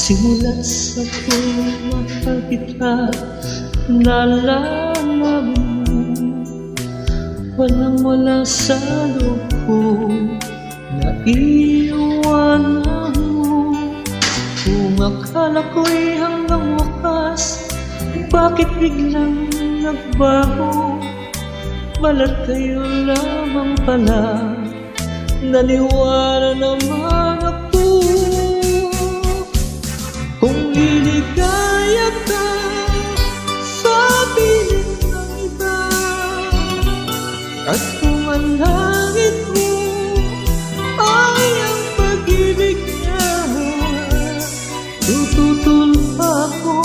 Simula't sa mahal kita, nalalaman mo, walang-wala sa loob ko, naiiwanan mo. Kung akala ko'y hanggang wakas, bakit biglang nagbago? Balat kayo lamang pala, naniwala naman ako. Kung liligaya ka sa piling ng iba, at kung ang langit mo ay ang pag-ibig niya, tututol ako.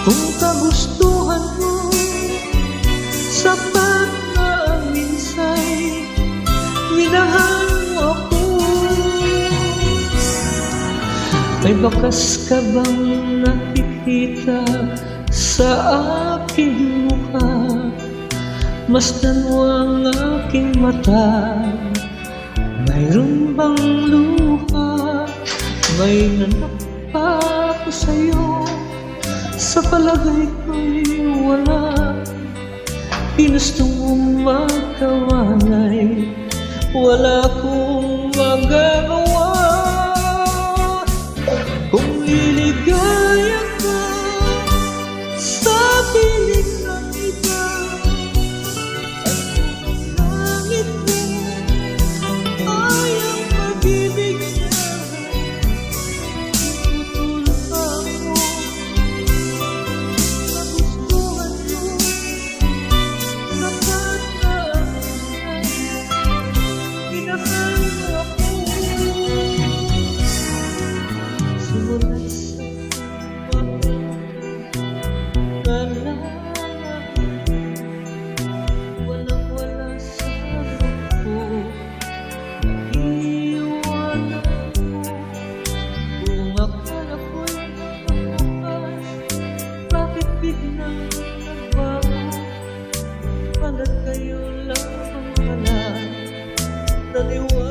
Kung kagustuhan mo, sapat na ang minsay, minahal mo ako. May bakas ka bang nakikita sa aking mukha? Masdan mo ang aking mata, mayroon bang luha? May nanak pa ako sa'yo, sa palagay ko'y wala. Ginusto mong magkawalay, wala akong magagawa. Kung liligaya ka sa piling ng iba, at kung ang langit mo ay ang pag-ibig niya, tutulog ako. Nagustuhan mo, sapat na ang minahal mo ako. Simulat sa walang-wala sa loob ko, naiiwanan mo. Kung akala ko'y nagbukas, bakit biglang nagbago? Balat kayo lamang pala, naniwala